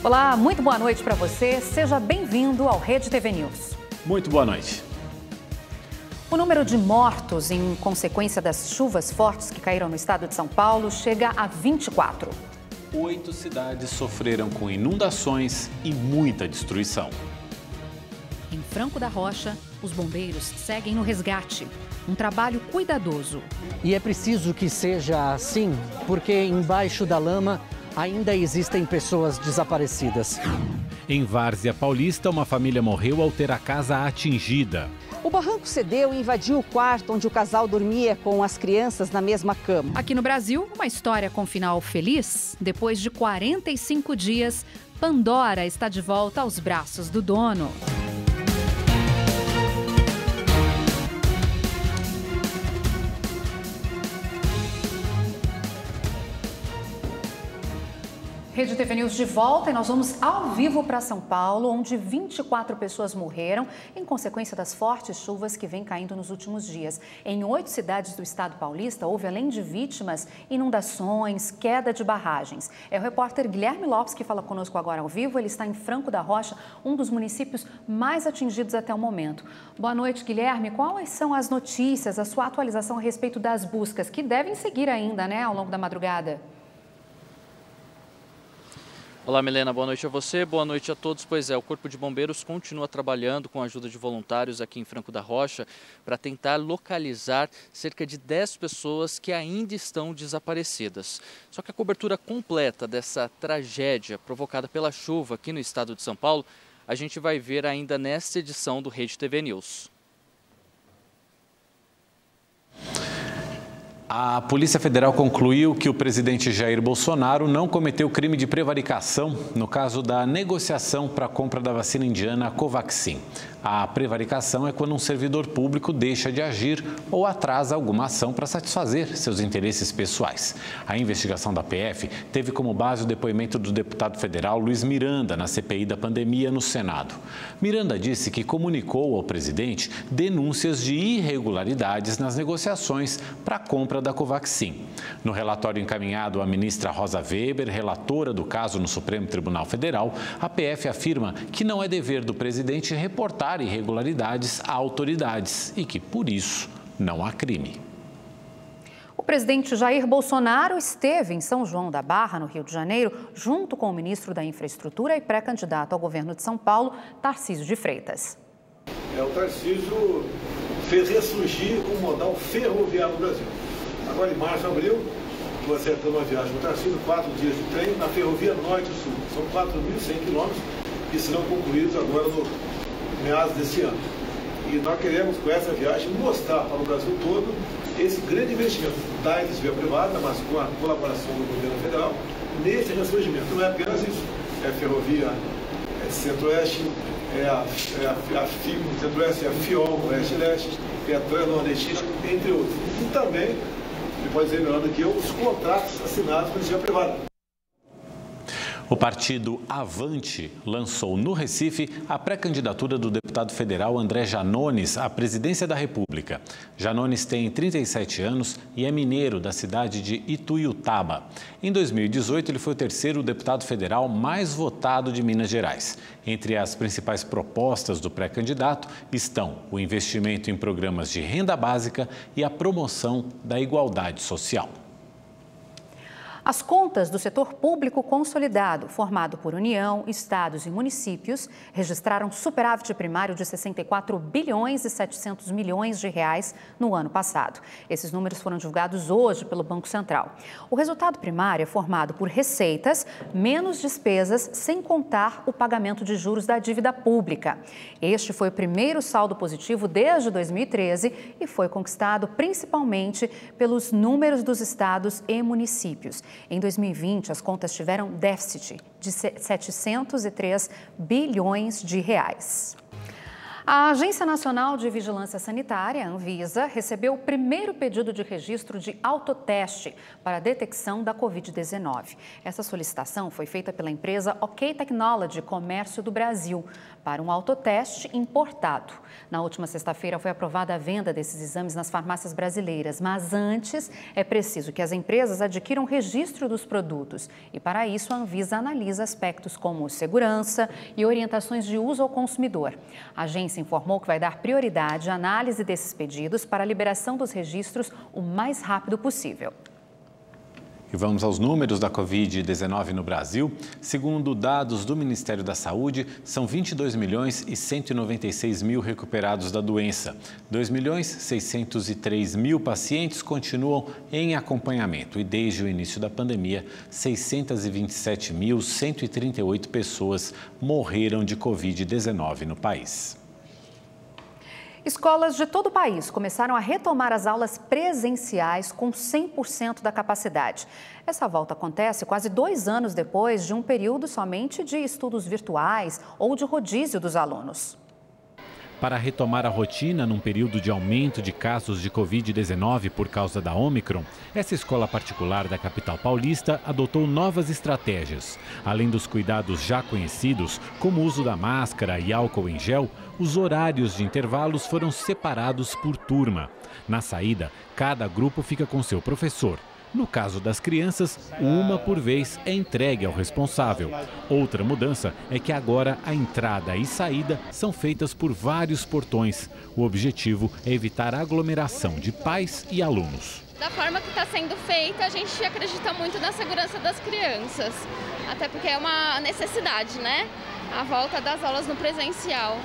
Olá, muito boa noite para você. Seja bem-vindo ao Rede TV News. Muito boa noite. O número de mortos em consequência das chuvas fortes que caíram no estado de São Paulo chega a 24. 8 cidades sofreram com inundações e muita destruição. Em Franco da Rocha, os bombeiros seguem no resgate. Um trabalho cuidadoso. E é preciso que seja assim, porque embaixo da lama ainda existem pessoas desaparecidas. Em Várzea Paulista, uma família morreu ao ter a casa atingida. O barranco cedeu e invadiu o quarto onde o casal dormia com as crianças na mesma cama. Aqui no Brasil, uma história com final feliz. Depois de 45 dias, Pandora está de volta aos braços do dono. Rede TV News de volta e nós vamos ao vivo para São Paulo, onde 24 pessoas morreram em consequência das fortes chuvas que vêm caindo nos últimos dias. Em 8 cidades do estado paulista, houve, além de vítimas, inundações, queda de barragens. É o repórter Guilherme Lopes que fala conosco agora ao vivo. Ele está em Franco da Rocha, um dos municípios mais atingidos até o momento. Boa noite, Guilherme. Quais são as notícias, a sua atualização a respeito das buscas, que devem seguir ainda, ao longo da madrugada? Olá, Milena, boa noite a você, boa noite a todos. Pois é, o Corpo de Bombeiros continua trabalhando com a ajuda de voluntários aqui em Franco da Rocha para tentar localizar cerca de 10 pessoas que ainda estão desaparecidas. Só que a cobertura completa dessa tragédia provocada pela chuva aqui no estado de São Paulo, a gente vai ver ainda nesta edição do Rede TV News. A Polícia Federal concluiu que o presidente Jair Bolsonaro não cometeu crime de prevaricação no caso da negociação para a compra da vacina indiana Covaxin. A prevaricação é quando um servidor público deixa de agir ou atrasa alguma ação para satisfazer seus interesses pessoais. A investigação da PF teve como base o depoimento do deputado federal Luiz Miranda na CPI da pandemia no Senado. Miranda disse que comunicou ao presidente denúncias de irregularidades nas negociações para a compra da Covaxin. No relatório encaminhado à ministra Rosa Weber, relatora do caso no Supremo Tribunal Federal, a PF afirma que não é dever do presidente reportar irregularidades a autoridades e que, por isso, não há crime. O presidente Jair Bolsonaro esteve em São João da Barra, no Rio de Janeiro, junto com o ministro da Infraestrutura e pré-candidato ao governo de São Paulo, Tarcísio de Freitas. O Tarcísio fez ressurgir o modal ferroviário no Brasil. Agora, em março, abril, você tem uma viagem com o Tarcísio, 4 dias de trem na ferrovia Norte-Sul. São 4.100 quilômetros que serão concluídos agora no meados desse ano. E nós queremos, com essa viagem, mostrar para o Brasil todo esse grande investimento da iniciativa privada, mas com a colaboração do governo federal, nesse ressurgimento. Não é apenas isso, é ferrovia Centro-Oeste, é a Centro-Oeste, é a FIOL, Oeste-Leste, é a Transnordestina, entre outros. E também, ele pode dizer melhor do que eu, os contratos assinados com a iniciativa privada. O partido Avante lançou no Recife a pré-candidatura do deputado federal André Janones à presidência da República. Janones tem 37 anos e é mineiro da cidade de Ituiutaba. Em 2018, ele foi o terceiro deputado federal mais votado de Minas Gerais. Entre as principais propostas do pré-candidato estão o investimento em programas de renda básica e a promoção da igualdade social. As contas do setor público consolidado, formado por União, estados e municípios, registraram superávit primário de 64 bilhões e 700 milhões de reais no ano passado. Esses números foram divulgados hoje pelo Banco Central. O resultado primário é formado por receitas menos despesas, sem contar o pagamento de juros da dívida pública. Este foi o primeiro saldo positivo desde 2013 e foi conquistado principalmente pelos números dos estados e municípios. Em 2020, as contas tiveram déficit de 703 bilhões de reais. A Agência Nacional de Vigilância Sanitária, Anvisa, recebeu o primeiro pedido de registro de autoteste para a detecção da Covid-19. Essa solicitação foi feita pela empresa OK Technology Comércio do Brasil para um autoteste importado. Na última sexta-feira foi aprovada a venda desses exames nas farmácias brasileiras, mas antes é preciso que as empresas adquiram registro dos produtos. E para isso a Anvisa analisa aspectos como segurança e orientações de uso ao consumidor. A agência informou que vai dar prioridade à análise desses pedidos para a liberação dos registros o mais rápido possível. E vamos aos números da Covid-19 no Brasil. Segundo dados do Ministério da Saúde, são 22 milhões e 196 mil recuperados da doença. 2 milhões 603 mil pacientes continuam em acompanhamento e desde o início da pandemia, 627.138 pessoas morreram de Covid-19 no país. Escolas de todo o país começaram a retomar as aulas presenciais com 100% da capacidade. Essa volta acontece quase 2 anos depois de um período somente de estudos virtuais ou de rodízio dos alunos. Para retomar a rotina num período de aumento de casos de Covid-19 por causa da Ômicron, essa escola particular da capital paulista adotou novas estratégias. Além dos cuidados já conhecidos, como o uso da máscara e álcool em gel, os horários de intervalos foram separados por turma. Na saída, cada grupo fica com seu professor. No caso das crianças, uma por vez é entregue ao responsável. Outra mudança é que agora a entrada e saída são feitas por vários portões. O objetivo é evitar a aglomeração de pais e alunos. Da forma que está sendo feita, a gente acredita muito na segurança das crianças. Até porque é uma necessidade, né? A volta das aulas no presencial.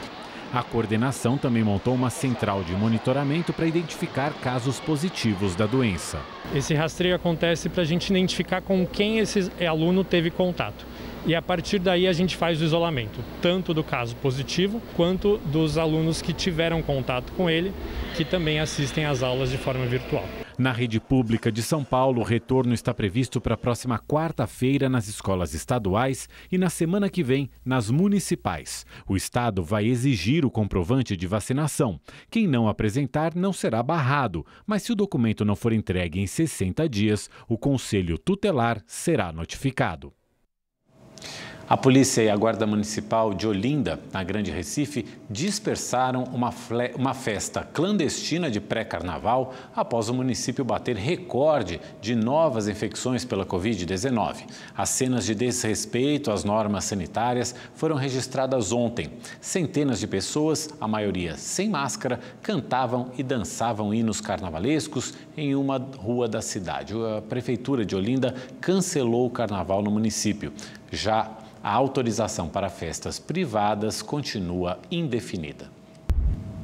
A coordenação também montou uma central de monitoramento para identificar casos positivos da doença. Esse rastreio acontece para a gente identificar com quem esse aluno teve contato. E a partir daí a gente faz o isolamento, tanto do caso positivo quanto dos alunos que tiveram contato com ele, que também assistem às aulas de forma virtual. Na rede pública de São Paulo, o retorno está previsto para a próxima quarta-feira nas escolas estaduais e na semana que vem nas municipais. O Estado vai exigir o comprovante de vacinação. Quem não apresentar não será barrado, mas se o documento não for entregue em 60 dias, o Conselho Tutelar será notificado. A polícia e a Guarda Municipal de Olinda, na Grande Recife, dispersaram uma festa clandestina de pré-carnaval após o município bater recorde de novas infecções pela Covid-19. As cenas de desrespeito às normas sanitárias foram registradas ontem. Centenas de pessoas, a maioria sem máscara, cantavam e dançavam hinos carnavalescos em uma rua da cidade. A Prefeitura de Olinda cancelou o carnaval no município. Já a autorização para festas privadas continua indefinida.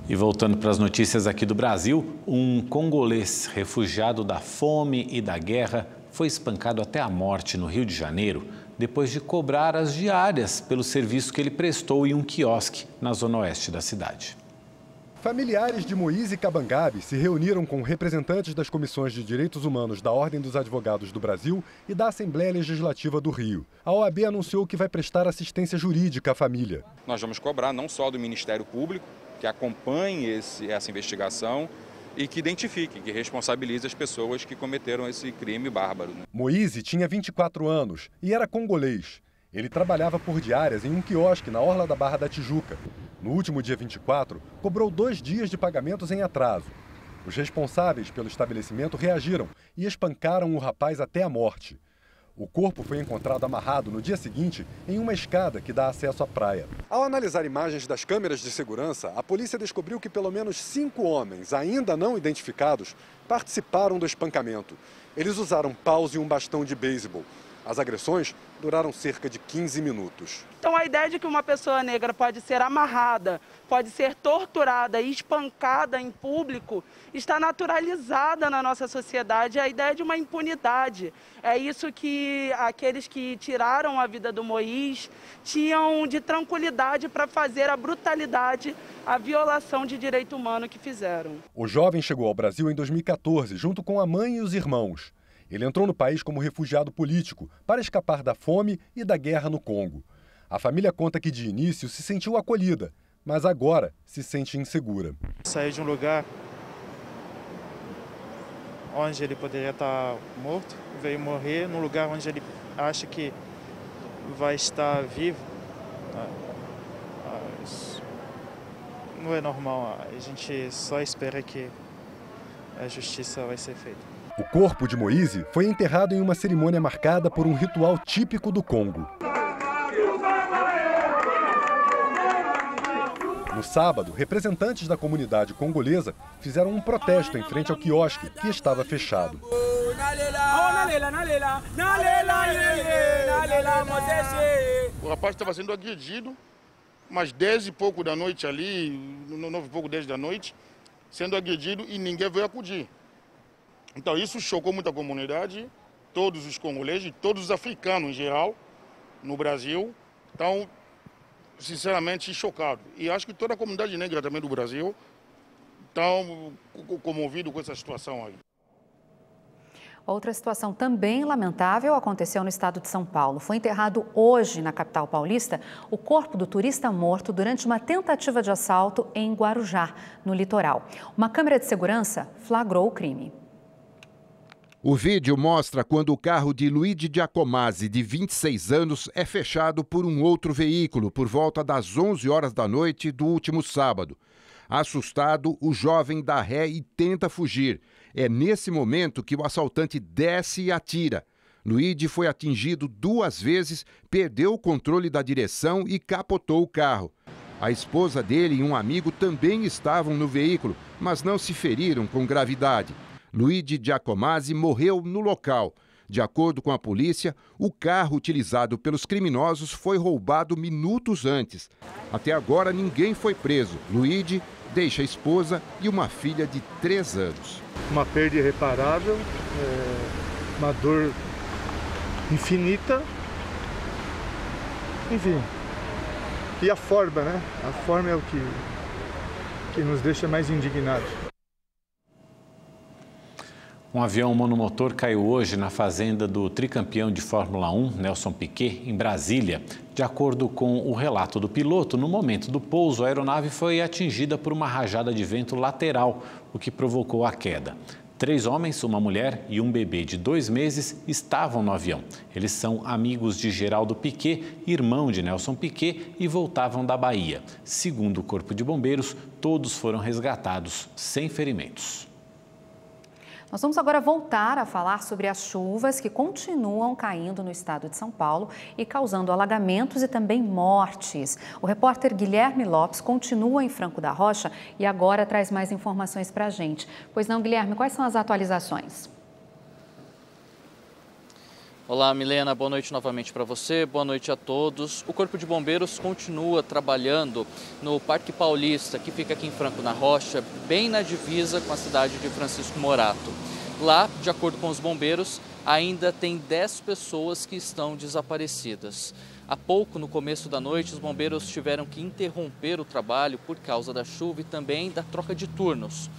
E voltando para as notícias aqui do Brasil, um congolês refugiado da fome e da guerra foi espancado até a morte no Rio de Janeiro, depois de cobrar as diárias pelo serviço que ele prestou em um quiosque na zona oeste da cidade. Familiares de Moise Kabangabe se reuniram com representantes das comissões de direitos humanos da Ordem dos Advogados do Brasil e da Assembleia Legislativa do Rio. A OAB anunciou que vai prestar assistência jurídica à família. Nós vamos cobrar não só do Ministério Público, que acompanhe essa investigação e que identifique, que responsabilize as pessoas que cometeram esse crime bárbaro. Moise tinha 24 anos e era congolês. Ele trabalhava por diárias em um quiosque na orla da Barra da Tijuca. No último dia 24, cobrou 2 dias de pagamentos em atraso. Os responsáveis pelo estabelecimento reagiram e espancaram o rapaz até a morte. O corpo foi encontrado amarrado no dia seguinte em uma escada que dá acesso à praia. Ao analisar imagens das câmeras de segurança, a polícia descobriu que pelo menos 5 homens, ainda não identificados, participaram do espancamento. Eles usaram paus e um bastão de beisebol. As agressões duraram cerca de 15 minutos. Então a ideia de que uma pessoa negra pode ser amarrada, pode ser torturada e espancada em público está naturalizada na nossa sociedade. A ideia de uma impunidade. É isso que aqueles que tiraram a vida do Moise tinham de tranquilidade para fazer a brutalidade, a violação de direito humano que fizeram. O jovem chegou ao Brasil em 2014, junto com a mãe e os irmãos. Ele entrou no país como refugiado político para escapar da fome e da guerra no Congo. A família conta que de início se sentiu acolhida, mas agora se sente insegura. Sair de um lugar onde ele poderia estar morto, veio morrer num lugar onde ele acha que vai estar vivo. Isso não é normal, a gente só espera que a justiça vai ser feita. O corpo de Moise foi enterrado em uma cerimônia marcada por um ritual típico do Congo. No sábado, representantes da comunidade congolesa fizeram um protesto em frente ao quiosque, que estava fechado. O rapaz estava sendo agredido, umas 10 e pouco da noite ali, 9 e pouco, 10 da noite, sendo agredido e ninguém veio acudir. Então isso chocou muito a comunidade, todos os congoleses, todos os africanos em geral, no Brasil, estão sinceramente chocados. E acho que toda a comunidade negra também do Brasil estão comovidos com essa situação aí. Outra situação também lamentável aconteceu no estado de São Paulo. Foi enterrado hoje, na capital paulista, o corpo do turista morto durante uma tentativa de assalto em Guarujá, no litoral. Uma câmera de segurança flagrou o crime. O vídeo mostra quando o carro de Luigi Giacomazzi, de 26 anos, é fechado por um outro veículo por volta das 11 horas da noite do último sábado. Assustado, o jovem dá ré e tenta fugir. É nesse momento que o assaltante desce e atira. Luigi foi atingido 2 vezes, perdeu o controle da direção e capotou o carro. A esposa dele e um amigo também estavam no veículo, mas não se feriram com gravidade. Luigi Giacomazzi morreu no local. De acordo com a polícia, o carro utilizado pelos criminosos foi roubado minutos antes. Até agora, ninguém foi preso. Luigi deixa a esposa e uma filha de 3 anos. Uma perda irreparável, uma dor infinita. Enfim. E a forma, né? A forma é o que nos deixa mais indignados. Um avião monomotor caiu hoje na fazenda do tricampeão de Fórmula 1, Nelson Piquet, em Brasília. De acordo com o relato do piloto, no momento do pouso, a aeronave foi atingida por uma rajada de vento lateral, o que provocou a queda. 3 homens, uma mulher e um bebê de 2 meses estavam no avião. Eles são amigos de Geraldo Piquet, irmão de Nelson Piquet, e voltavam da Bahia. Segundo o Corpo de Bombeiros, todos foram resgatados sem ferimentos. Nós vamos agora voltar a falar sobre as chuvas que continuam caindo no estado de São Paulo e causando alagamentos e também mortes. O repórter Guilherme Lopes continua em Franco da Rocha e agora traz mais informações para a gente. Pois não, Guilherme, quais são as atualizações? Olá, Milena, boa noite novamente para você, boa noite a todos. O Corpo de Bombeiros continua trabalhando no Parque Paulista, que fica aqui em Franco da Rocha, bem na divisa com a cidade de Francisco Morato. Lá, de acordo com os bombeiros, ainda tem 10 pessoas que estão desaparecidas. Há pouco, no começo da noite, os bombeiros tiveram que interromper o trabalho por causa da chuva e também da troca de turnos.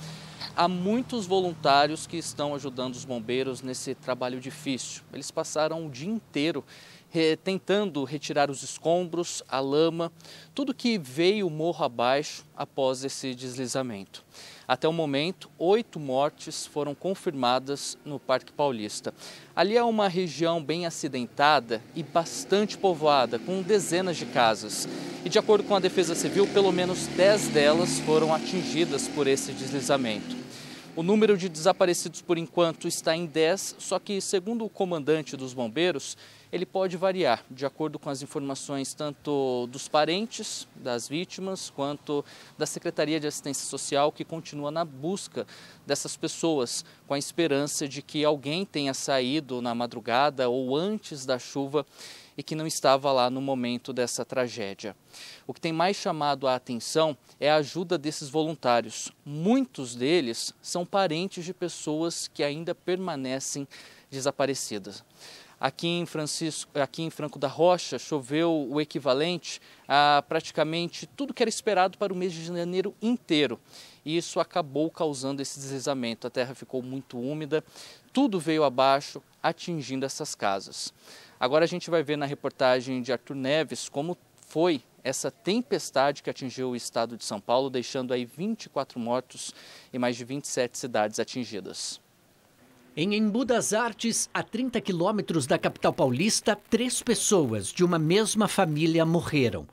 Há muitos voluntários que estão ajudando os bombeiros nesse trabalho difícil. Eles passaram o dia inteiro tentando retirar os escombros, a lama, tudo que veio morro abaixo após esse deslizamento. Até o momento, 8 mortes foram confirmadas no Parque Paulista. Ali é uma região bem acidentada e bastante povoada, com dezenas de casas. E de acordo com a Defesa Civil, pelo menos 10 delas foram atingidas por esse deslizamento. O número de desaparecidos, por enquanto, está em 10, só que, segundo o comandante dos bombeiros, ele pode variar, de acordo com as informações tanto dos parentes das vítimas, quanto da Secretaria de Assistência Social, que continua na busca dessas pessoas, com a esperança de que alguém tenha saído na madrugada ou antes da chuva e que não estava lá no momento dessa tragédia. O que tem mais chamado a atenção é a ajuda desses voluntários. Muitos deles são parentes de pessoas que ainda permanecem desaparecidas. Aqui em Franco da Rocha, choveu o equivalente a praticamente tudo que era esperado para o mês de janeiro inteiro. E isso acabou causando esse deslizamento. A terra ficou muito úmida, tudo veio abaixo, atingindo essas casas. Agora a gente vai ver na reportagem de Arthur Neves como foi essa tempestade que atingiu o estado de São Paulo, deixando aí 24 mortos e mais de 27 cidades atingidas. Em Embu das Artes, a 30 quilômetros da capital paulista, 3 pessoas de uma mesma família morreram.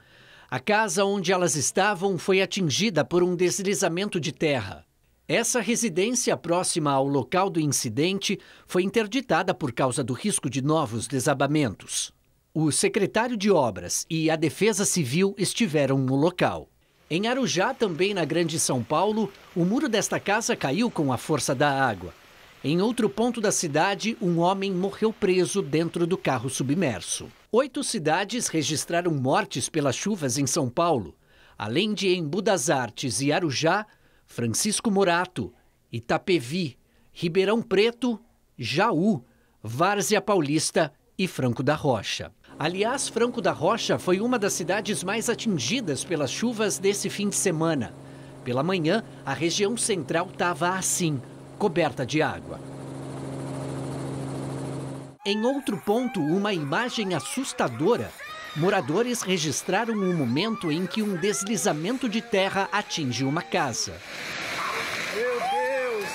A casa onde elas estavam foi atingida por um deslizamento de terra. Essa residência próxima ao local do incidente foi interditada por causa do risco de novos desabamentos. O secretário de Obras e a Defesa Civil estiveram no local. Em Arujá, também na Grande São Paulo, o muro desta casa caiu com a força da água. Em outro ponto da cidade, um homem morreu preso dentro do carro submerso. 8 cidades registraram mortes pelas chuvas em São Paulo. Além de Embu das Artes e Arujá, Francisco Morato, Itapevi, Ribeirão Preto, Jaú, Várzea Paulista e Franco da Rocha. Aliás, Franco da Rocha foi uma das cidades mais atingidas pelas chuvas desse fim de semana. Pela manhã, a região central estava assim, coberta de água. Em outro ponto, uma imagem assustadora. Moradores registraram um momento em que um deslizamento de terra atinge uma casa. Meu Deus!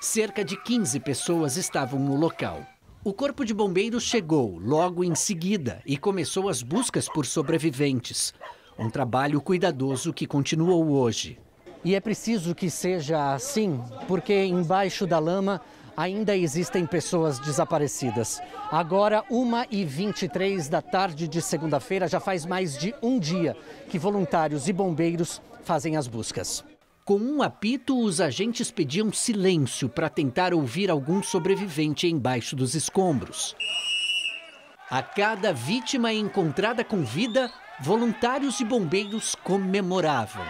Cerca de 15 pessoas estavam no local. O Corpo de Bombeiros chegou logo em seguida e começou as buscas por sobreviventes. Um trabalho cuidadoso que continuou hoje. E é preciso que seja assim, porque embaixo da lama ainda existem pessoas desaparecidas. Agora, 1h23 da tarde de segunda-feira, já faz mais de um dia que voluntários e bombeiros fazem as buscas. Com um apito, os agentes pediam silêncio para tentar ouvir algum sobrevivente embaixo dos escombros. A cada vítima encontrada com vida, voluntários e bombeiros comemoravam.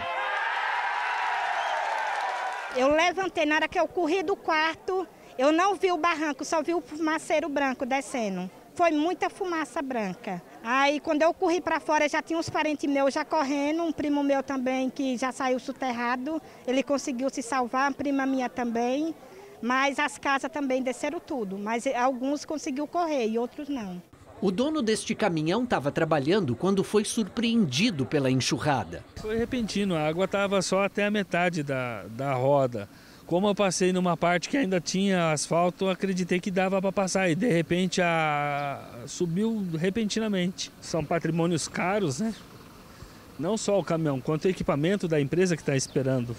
Eu levantei, na hora que eu corri do quarto, eu não vi o barranco, só vi o fumaceiro branco descendo. Foi muita fumaça branca. Aí, quando eu corri para fora, já tinha uns parentes meus já correndo, um primo meu também que já saiu soterrado, ele conseguiu se salvar, a prima minha também, mas as casas também desceram tudo, mas alguns conseguiu correr e outros não. O dono deste caminhão estava trabalhando quando foi surpreendido pela enxurrada. Foi repentino, a água estava só até a metade da roda. Como eu passei numa parte que ainda tinha asfalto, acreditei que dava para passar e de repente subiu repentinamente. São patrimônios caros, né? Não só o caminhão, quanto o equipamento da empresa que está esperando.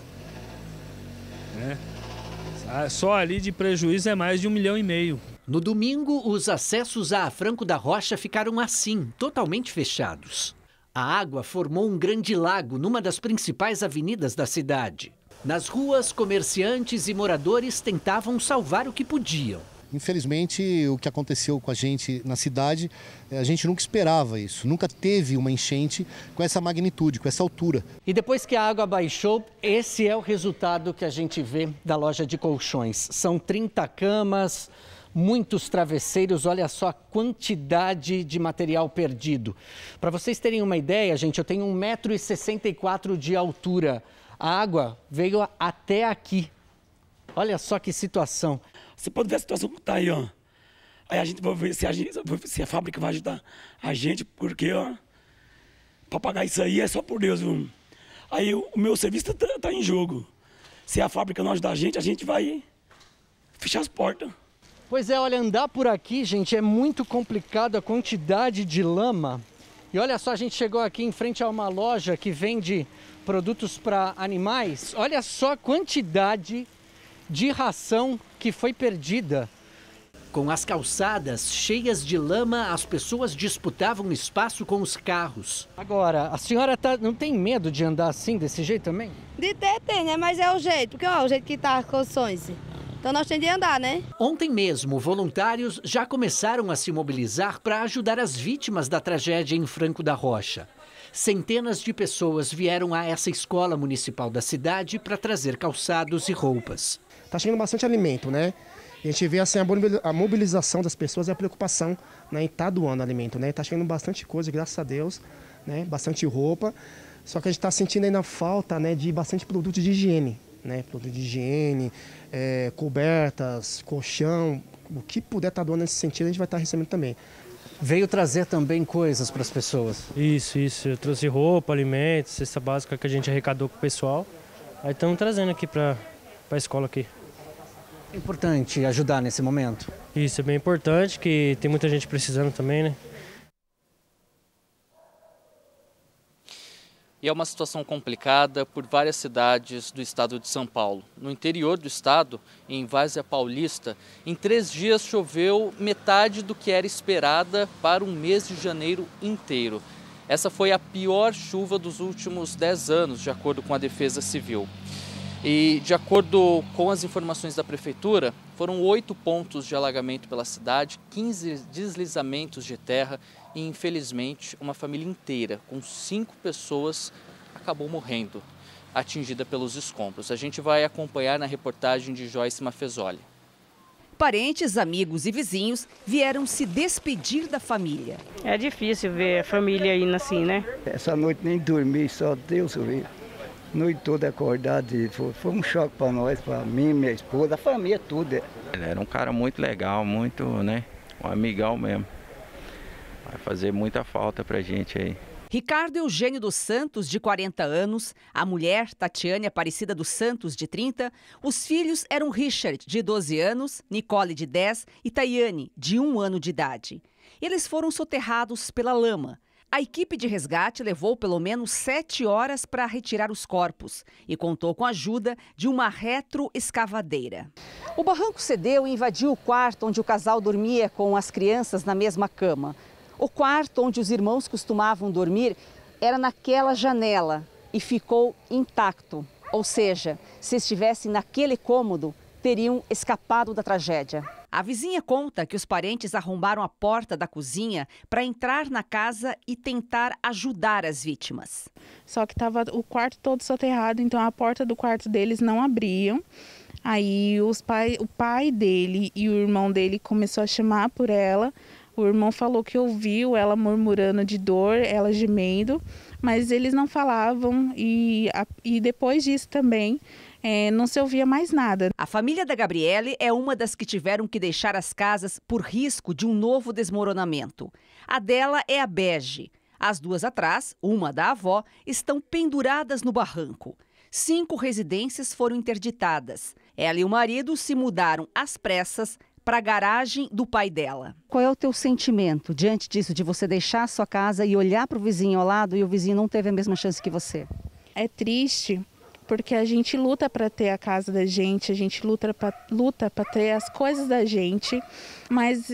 Só ali de prejuízo é mais de 1,5 milhão. No domingo, os acessos a Franco da Rocha ficaram assim, totalmente fechados. A água formou um grande lago numa das principais avenidas da cidade. Nas ruas, comerciantes e moradores tentavam salvar o que podiam. Infelizmente, o que aconteceu com a gente na cidade, a gente nunca esperava isso. Nunca teve uma enchente com essa magnitude, com essa altura. E depois que a água baixou, esse é o resultado que a gente vê da loja de colchões. São 30 camas, muitos travesseiros, olha só a quantidade de material perdido. Para vocês terem uma ideia, gente, eu tenho 1,64 m de altura. A água veio até aqui. Olha só que situação. Você pode ver a situação que está aí, ó. Aí a gente vai ver se a fábrica vai ajudar a gente, porque, ó, para pagar isso aí é só por Deus, viu? Aí o meu serviço tá em jogo. Se a fábrica não ajudar a gente vai fechar as portas. Pois é, olha, andar por aqui, gente, é muito complicado, a quantidade de lama. E olha só, a gente chegou aqui em frente a uma loja que vende produtos para animais. Olha só a quantidade de ração que foi perdida. Com as calçadas cheias de lama, as pessoas disputavam espaço com os carros. Agora, a senhora não tem medo de andar assim, desse jeito também? De ter, tem, né? Mas é o jeito, porque ó, o jeito que tá as condições. Então nós temos de andar, né? Ontem mesmo, voluntários já começaram a se mobilizar para ajudar as vítimas da tragédia em Franco da Rocha. Centenas de pessoas vieram a essa escola municipal da cidade para trazer calçados e roupas. Está chegando bastante alimento, né? E a gente vê assim, a mobilização das pessoas e a preocupação, né, em estar doando alimento, né? Está chegando bastante coisa, graças a Deus, né? Bastante roupa. Só que a gente está sentindo ainda falta, né, de bastante produtos de higiene, né? Produtos de higiene, cobertas, colchão, o que puder estar doando nesse sentido a gente vai estar recebendo também. Veio trazer também coisas para as pessoas. Isso. Eu trouxe roupa, alimentos, cesta básica que a gente arrecadou com o pessoal. Aí estamos trazendo aqui para a escola aqui. É importante ajudar nesse momento? Isso, é bem importante, que tem muita gente precisando também, né? E é uma situação complicada por várias cidades do estado de São Paulo. No interior do estado, em Várzea Paulista, em 3 dias choveu metade do que era esperada para um mês de janeiro inteiro. Essa foi a pior chuva dos últimos 10 anos, de acordo com a Defesa Civil. E, de acordo com as informações da Prefeitura, foram 8 pontos de alagamento pela cidade, 15 deslizamentos de terra e, infelizmente, uma família inteira, com 5 pessoas, acabou morrendo, atingida pelos escombros. A gente vai acompanhar na reportagem de Joyce Mafezoli. Parentes, amigos e vizinhos vieram se despedir da família. É difícil ver a família indo assim, né? Essa noite nem dormi, só Deus ver. Noite toda acordada, foi um choque para nós, para mim, minha esposa, a família, tudo. Ele era um cara muito legal, muito, né, um amigão mesmo. Vai fazer muita falta pra gente aí. Ricardo Eugênio dos Santos, de 40 anos, a mulher, Tatiane Aparecida dos Santos, de 30, os filhos eram Richard, de 12 anos, Nicole, de 10 e Tayane, de 1 ano de idade. Eles foram soterrados pela lama. A equipe de resgate levou pelo menos 7 horas para retirar os corpos e contou com a ajuda de uma retroescavadeira. O barranco cedeu e invadiu o quarto onde o casal dormia com as crianças na mesma cama. O quarto onde os irmãos costumavam dormir era naquela janela e ficou intacto. Ou seja, se estivessem naquele cômodo, teriam escapado da tragédia. A vizinha conta que os parentes arrombaram a porta da cozinha para entrar na casa e tentar ajudar as vítimas. Só que estava o quarto todo soterrado, então a porta do quarto deles não abriam. Aí o pai dele e o irmão dele começou a chamar por ela. O irmão falou que ouviu ela murmurando de dor, ela gemendo, mas eles não falavam e depois disso também não se ouvia mais nada. A família da Gabriele é uma das que tiveram que deixar as casas por risco de um novo desmoronamento. A dela é a bege. As 2 atrás, uma da avó, estão penduradas no barranco. 5 residências foram interditadas. Ela e o marido se mudaram às pressas para a garagem do pai dela. Qual é o teu sentimento diante disso, de você deixar a sua casa e olhar para o vizinho ao lado e o vizinho não teve a mesma chance que você? É triste, porque a gente luta para ter a casa da gente, a gente luta para ter as coisas da gente, mas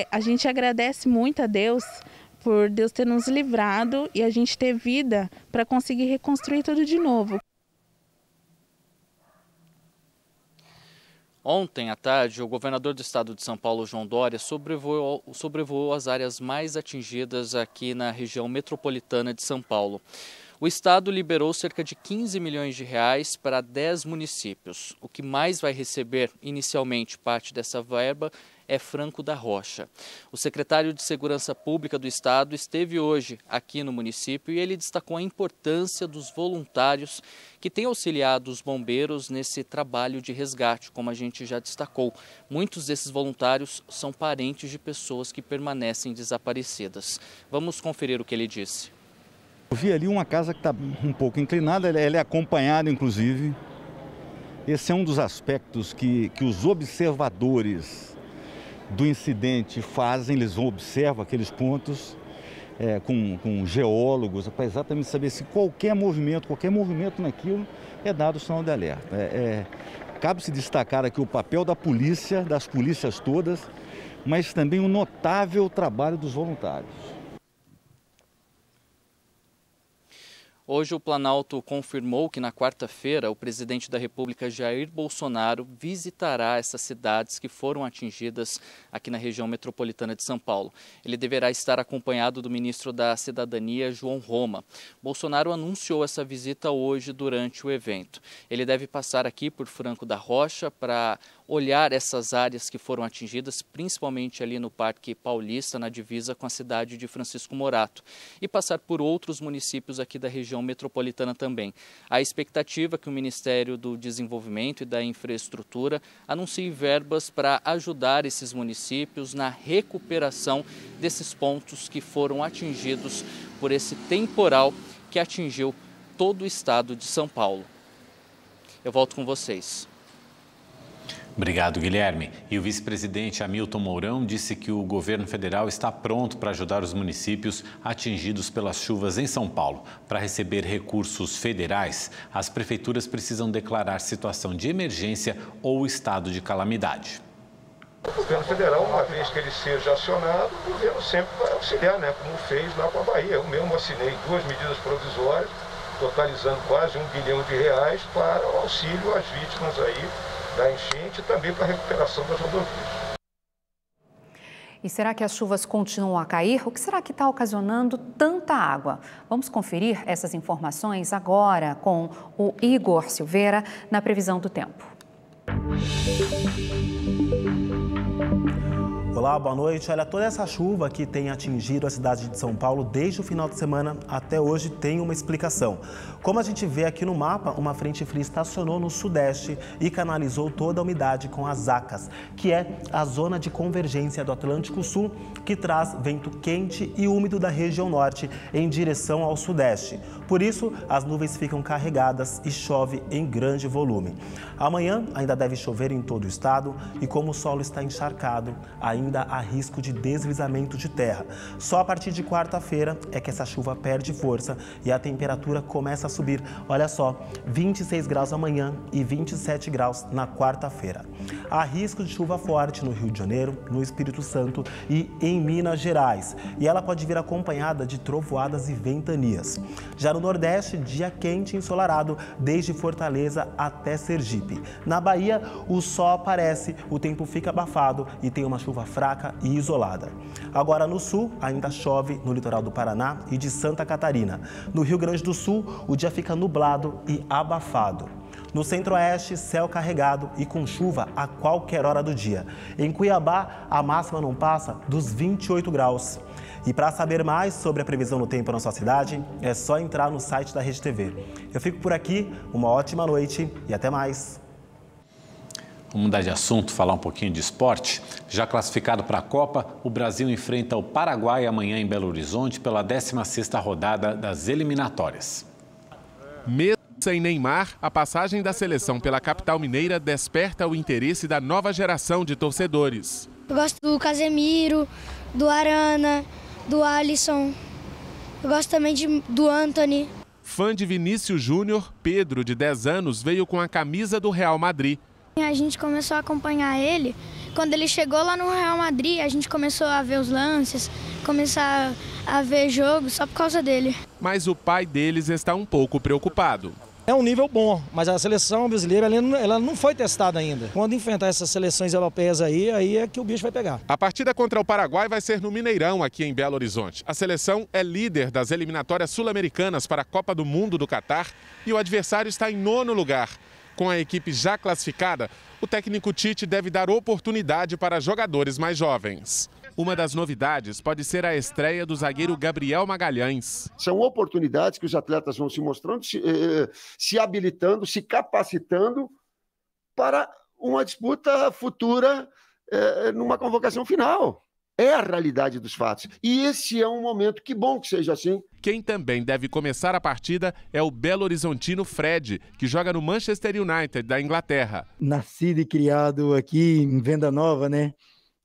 a gente agradece muito a Deus por Deus ter nos livrado e a gente ter vida para conseguir reconstruir tudo de novo. Ontem à tarde, o governador do estado de São Paulo, João Dória, sobrevoou as áreas mais atingidas aqui na região metropolitana de São Paulo. O estado liberou cerca de 15 milhões de reais para 10 municípios. O que mais vai receber inicialmente parte dessa verba é Franco da Rocha. O secretário de Segurança Pública do estado esteve hoje aqui no município e ele destacou a importância dos voluntários que têm auxiliado os bombeiros nesse trabalho de resgate, como a gente já destacou. Muitos desses voluntários são parentes de pessoas que permanecem desaparecidas. Vamos conferir o que ele disse. Eu vi ali uma casa que está um pouco inclinada, ela é acompanhada inclusive. Esse é um dos aspectos que os observadores do incidente fazem, eles observam aqueles pontos com geólogos, para exatamente saber se qualquer movimento naquilo é dado sinal de alerta. Cabe-se destacar aqui o papel da polícia, das polícias todas, mas também o notável trabalho dos voluntários. Hoje o Planalto confirmou que na quarta-feira o presidente da República, Jair Bolsonaro, visitará essas cidades que foram atingidas aqui na região metropolitana de São Paulo. Ele deverá estar acompanhado do ministro da Cidadania, João Roma. Bolsonaro anunciou essa visita hoje durante o evento. Ele deve passar aqui por Franco da Rocha para olhar essas áreas que foram atingidas, principalmente ali no Parque Paulista, na divisa com a cidade de Francisco Morato, e passar por outros municípios aqui da região metropolitana também. A expectativa é que o Ministério do Desenvolvimento e da Infraestrutura anuncie verbas para ajudar esses municípios na recuperação desses pontos que foram atingidos por esse temporal que atingiu todo o estado de São Paulo. Eu volto com vocês. Obrigado, Guilherme. E o vice-presidente Hamilton Mourão disse que o governo federal está pronto para ajudar os municípios atingidos pelas chuvas em São Paulo. Para receber recursos federais, as prefeituras precisam declarar situação de emergência ou estado de calamidade. O governo federal, uma vez que ele seja acionado, o governo sempre vai auxiliar, né? Como fez lá com a Bahia. Eu mesmo assinei 2 medidas provisórias, totalizando quase R$1 bilhão para o auxílio às vítimas aí da enchente e também para a recuperação das rodovias. E será que as chuvas continuam a cair? O que será que está ocasionando tanta água? Vamos conferir essas informações agora com o Igor Silveira na previsão do tempo. Olá, boa noite. Olha, toda essa chuva que tem atingido a cidade de São Paulo desde o final de semana até hoje tem uma explicação. Como a gente vê aqui no mapa, uma frente fria estacionou no sudeste e canalizou toda a umidade com as ACAS, que é a zona de convergência do Atlântico Sul, que traz vento quente e úmido da região norte em direção ao sudeste. Por isso, as nuvens ficam carregadas e chove em grande volume. Amanhã ainda deve chover em todo o estado e como o solo está encharcado, ainda há risco de deslizamento de terra. Só a partir de quarta-feira é que essa chuva perde força e a temperatura começa a subir. Olha só, 26 graus amanhã e 27 graus na quarta-feira. Há risco de chuva forte no Rio de Janeiro, no Espírito Santo e em Minas Gerais. E ela pode vir acompanhada de trovoadas e ventanias. Já no Nordeste, dia quente e ensolarado, desde Fortaleza até Sergipe. Na Bahia, o sol aparece, o tempo fica abafado e tem uma chuva fraca e isolada. Agora no sul, ainda chove no litoral do Paraná e de Santa Catarina. No Rio Grande do Sul, o dia fica nublado e abafado. No centro-oeste, céu carregado e com chuva a qualquer hora do dia. Em Cuiabá, a máxima não passa dos 28 graus. E para saber mais sobre a previsão do tempo na sua cidade, é só entrar no site da Rede TV. Eu fico por aqui, uma ótima noite e até mais. Vamos mudar de assunto, falar um pouquinho de esporte. Já classificado para a Copa, o Brasil enfrenta o Paraguai amanhã em Belo Horizonte pela 16ª rodada das eliminatórias. Mesmo sem Neymar, a passagem da seleção pela capital mineira desperta o interesse da nova geração de torcedores. Eu gosto do Casemiro, do Arana, do Alisson. Eu gosto também do Antony. Fã de Vinícius Júnior, Pedro, de 10 anos, veio com a camisa do Real Madrid. A gente começou a acompanhar ele. Quando ele chegou lá no Real Madrid, a gente começou a ver os lances, começar a ver jogos só por causa dele. Mas o pai deles está um pouco preocupado. É um nível bom, mas a seleção brasileira ela não foi testada ainda. Quando enfrentar essas seleções europeias aí é que o bicho vai pegar. A partida contra o Paraguai vai ser no Mineirão, aqui em Belo Horizonte. A seleção é líder das eliminatórias sul-americanas para a Copa do Mundo do Catar e o adversário está em 9º lugar. Com a equipe já classificada, o técnico Tite deve dar oportunidade para jogadores mais jovens. Uma das novidades pode ser a estreia do zagueiro Gabriel Magalhães. São oportunidades que os atletas vão se mostrando, se habilitando, se capacitando para uma disputa futura numa convocação final. É a realidade dos fatos. E esse é um momento, que bom que seja assim. Quem também deve começar a partida é o Belo Horizontino Fred, que joga no Manchester United, da Inglaterra. Nascido e criado aqui em Venda Nova, né?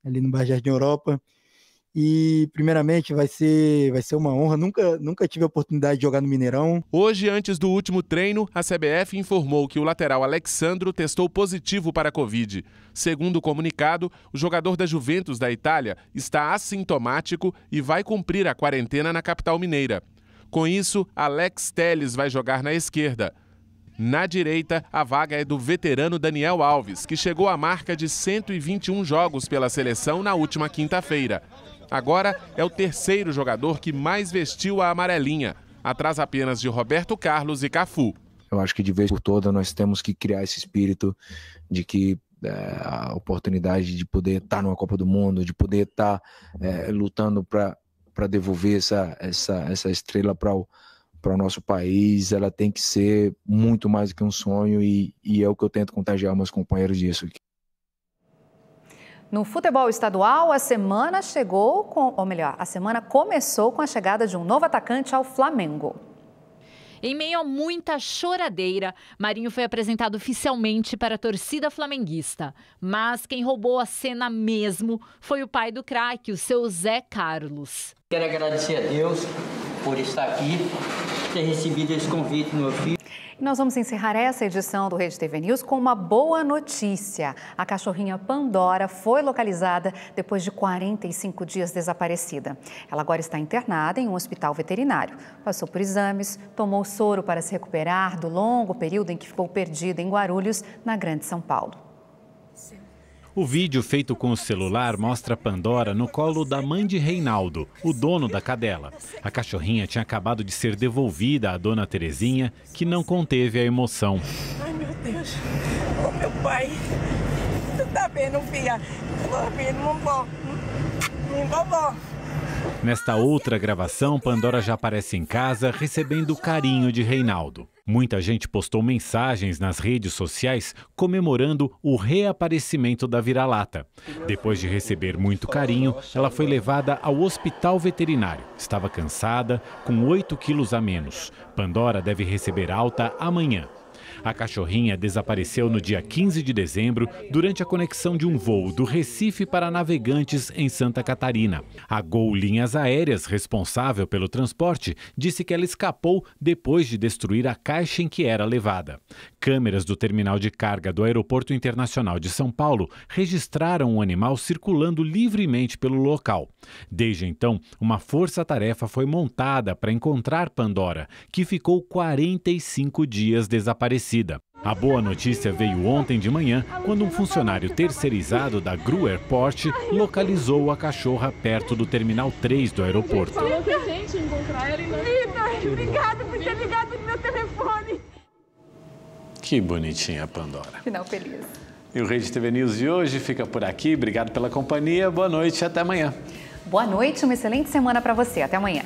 Ali no bairro Jardim Europa. E, primeiramente, vai ser uma honra. Nunca tive a oportunidade de jogar no Mineirão. Hoje, antes do último treino, a CBF informou que o lateral Alexandro testou positivo para a Covid. Segundo o comunicado, o jogador da Juventus da Itália está assintomático e vai cumprir a quarentena na capital mineira. Com isso, Alex Telles vai jogar na esquerda. Na direita, a vaga é do veterano Daniel Alves, que chegou à marca de 121 jogos pela seleção na última quinta-feira. Agora é o terceiro jogador que mais vestiu a amarelinha, atrás apenas de Roberto Carlos e Cafu. Eu acho que de vez por todas nós temos que criar esse espírito de que a oportunidade de poder estar numa Copa do Mundo, de poder estar lutando para devolver essa estrela para o nosso país. Ela tem que ser muito mais do que um sonho e é o que eu tento contagiar meus companheiros disso. No futebol estadual, a semana começou com a chegada de um novo atacante ao Flamengo. Em meio a muita choradeira, Marinho foi apresentado oficialmente para a torcida flamenguista. Mas quem roubou a cena mesmo foi o pai do craque, o seu Zé Carlos. Quero agradecer a Deus por estar aqui, ter recebido esse convite do meu filho. E nós vamos encerrar essa edição do Rede TV News com uma boa notícia. A cachorrinha Pandora foi localizada depois de 45 dias desaparecida. Ela agora está internada em um hospital veterinário. Passou por exames, tomou soro para se recuperar do longo período em que ficou perdida em Guarulhos, na Grande São Paulo. O vídeo feito com o celular mostra Pandora no colo da mãe de Reinaldo, o dono da cadela. A cachorrinha tinha acabado de ser devolvida à dona Terezinha, que não conteve a emoção. Ai, meu Deus. Ô, meu pai. Tu tá vendo, filha? Tô vendo, vovó. Nesta outra gravação, Pandora já aparece em casa, recebendo o carinho de Reinaldo. Muita gente postou mensagens nas redes sociais comemorando o reaparecimento da vira-lata. Depois de receber muito carinho, ela foi levada ao hospital veterinário. Estava cansada, com 8 quilos a menos. Pandora deve receber alta amanhã. A cachorrinha desapareceu no dia 15 de dezembro durante a conexão de um voo do Recife para Navegantes, em Santa Catarina. A Gol Linhas Aéreas, responsável pelo transporte, disse que ela escapou depois de destruir a caixa em que era levada. Câmeras do terminal de carga do Aeroporto Internacional de São Paulo registraram o animal circulando livremente pelo local. Desde então, uma força-tarefa foi montada para encontrar Pandora, que ficou 45 dias desaparecida. A boa notícia veio ontem de manhã, quando um funcionário terceirizado da Gru Airport localizou a cachorra perto do Terminal 3 do aeroporto. Falou que a gente ia encontrar ela e não... Obrigada por ter ligado no meu telefone. Que bonitinha a Pandora. Final feliz. E o Rede TV News de hoje fica por aqui. Obrigado pela companhia. Boa noite e até amanhã. Boa noite, uma excelente semana para você. Até amanhã.